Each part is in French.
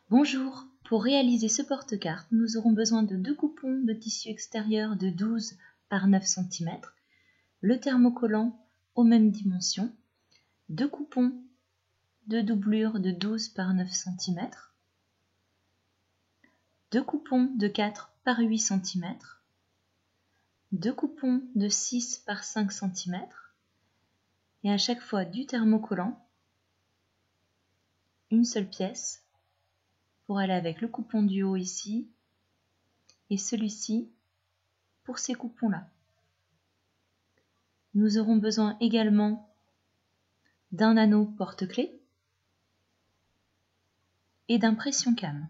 Bonjour, pour réaliser ce porte-carte, nous aurons besoin de 2 coupons de tissu extérieur de 12 par 9 cm, le thermocollant aux mêmes dimensions, 2 coupons de doublure de 12 par 9 cm, 2 coupons de 4 par 8 cm, 2 coupons de 6 par 5 cm, et à chaque fois du thermocollant, une seule pièce, pour aller avec le coupon du haut ici, et celui-ci pour ces coupons-là. Nous aurons besoin également d'un anneau porte-clés et d'un pression-came.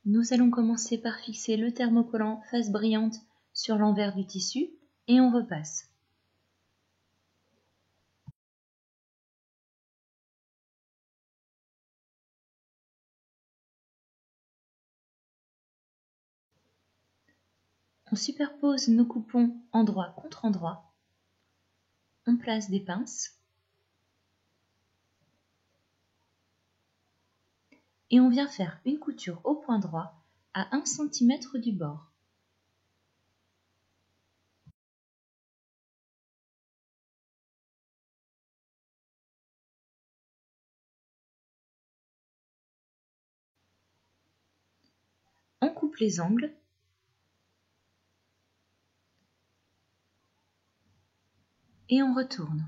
Nous allons commencer par fixer le thermocollant face brillante sur l'envers du tissu et on repasse. On superpose nos coupons endroit contre endroit. On place des pinces. Et on vient faire une couture au point droit à 1 cm du bord. On coupe les angles et on retourne.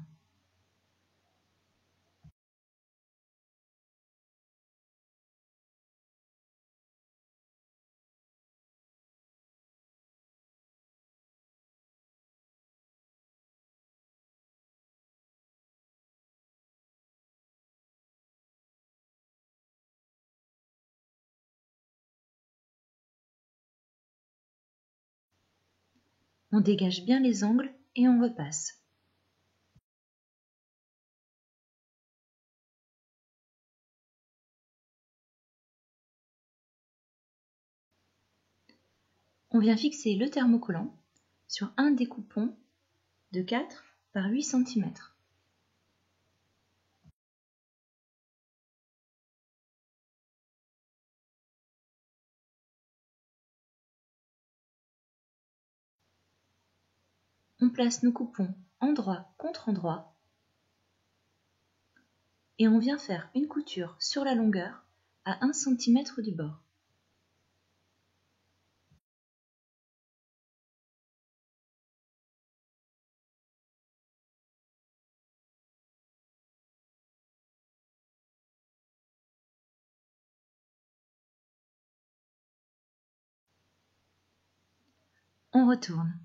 On dégage bien les angles et on repasse. On vient fixer le thermocollant sur un des coupons de 4 par 8 cm. On place nos coupons endroit contre endroit et on vient faire une couture sur la longueur à 1 cm du bord. On retourne.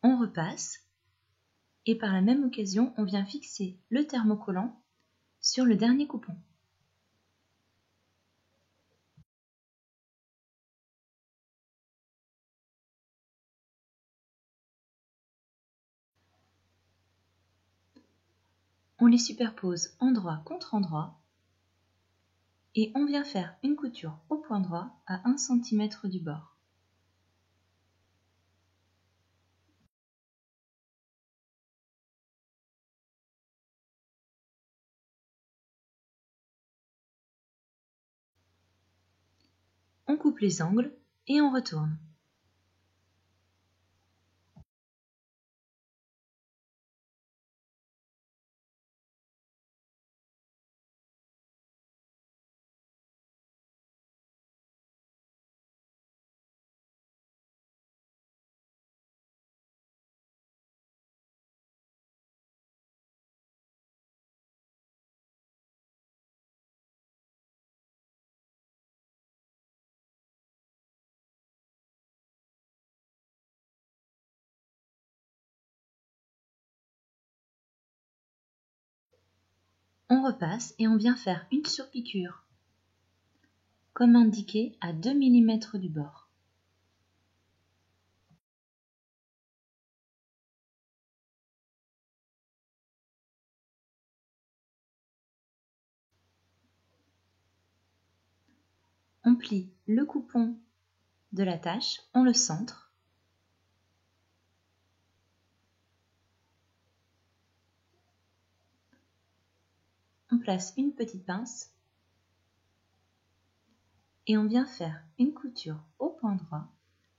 On repasse et par la même occasion, on vient fixer le thermocollant sur le dernier coupon. On les superpose endroit contre endroit et on vient faire une couture au point droit à 1 cm du bord. On coupe les angles et on retourne. On repasse et on vient faire une surpiqûre, comme indiqué à 2 mm du bord. On plie le coupon de la tâche, on le centre. On place une petite pince et on vient faire une couture au point droit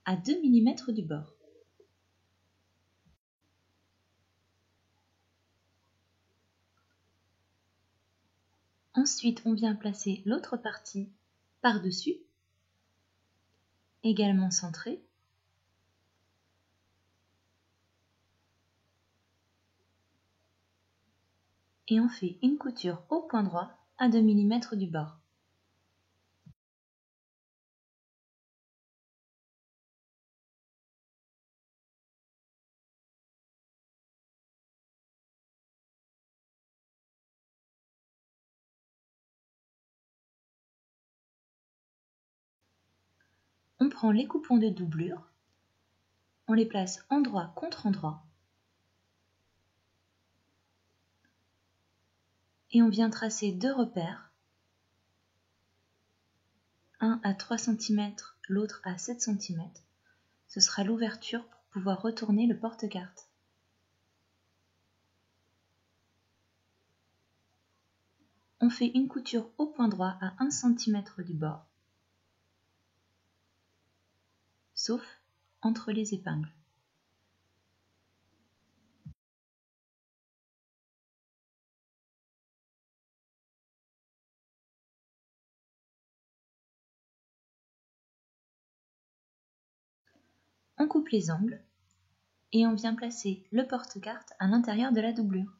à 2 mm du bord. Ensuite, on vient placer l'autre partie par-dessus, également centrée. Et on fait une couture au point droit à 2 mm du bord. On prend les coupons de doublure, on les place endroit contre endroit et on vient tracer 2 repères, un à 3 cm, l'autre à 7 cm. Ce sera l'ouverture pour pouvoir retourner le porte-carte. On fait une couture au point droit à 1 cm du bord, sauf entre les épingles. On coupe les angles et on vient placer le porte-carte à l'intérieur de la doublure.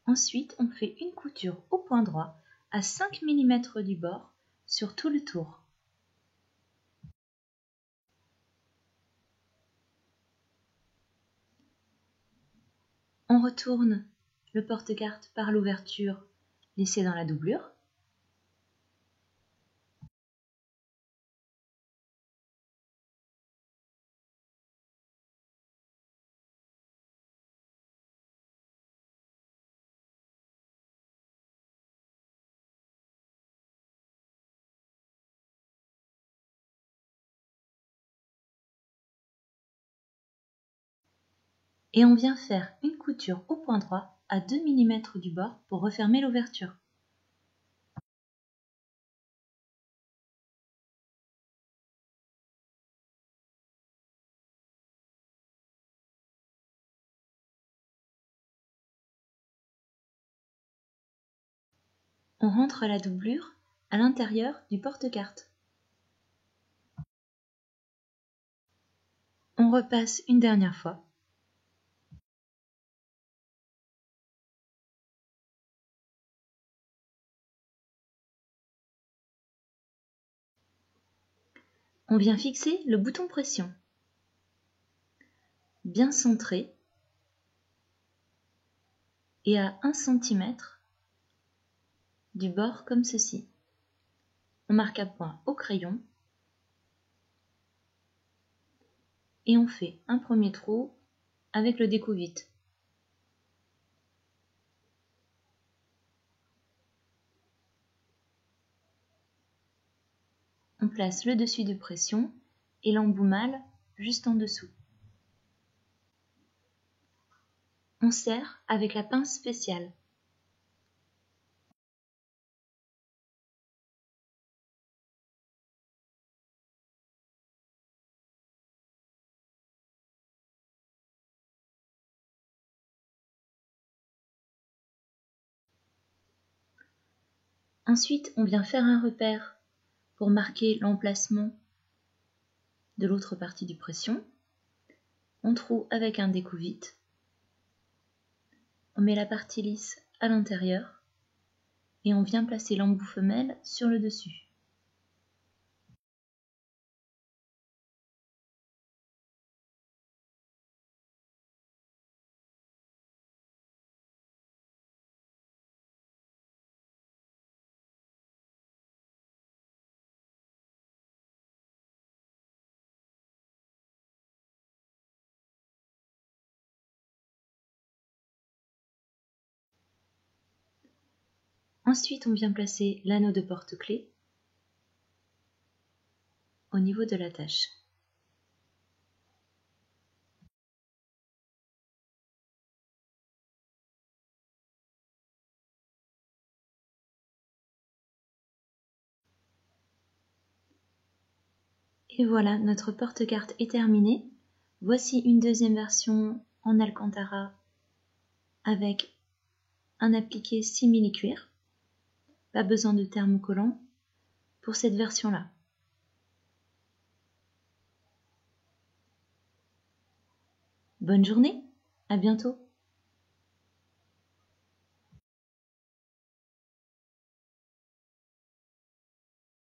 Ensuite, on fait une couture au point droit à 5 mm du bord sur tout le tour. On retourne le porte-carte par l'ouverture laissée dans la doublure. Et on vient faire une couture au point droit à 2 mm du bord pour refermer l'ouverture. On rentre la doublure à l'intérieur du porte-carte. On repasse une dernière fois. On vient fixer le bouton pression, bien centré et à 1 cm du bord comme ceci. On marque un point au crayon et on fait un premier trou avec le découvite. On place le dessus de pression et l'embout mâle juste en dessous. On serre avec la pince spéciale. Ensuite, on vient faire un repère pour marquer l'emplacement de l'autre partie du pression. On troue avec un découvite. On met la partie lisse à l'intérieur et on vient placer l'embout femelle sur le dessus. Ensuite, on vient placer l'anneau de porte-clés au niveau de l'attache. Et voilà, notre porte-carte est terminée. Voici une deuxième version en alcantara avec un appliqué simili-cuir. Pas besoin de thermocollant pour cette version-là. Bonne journée, à bientôt.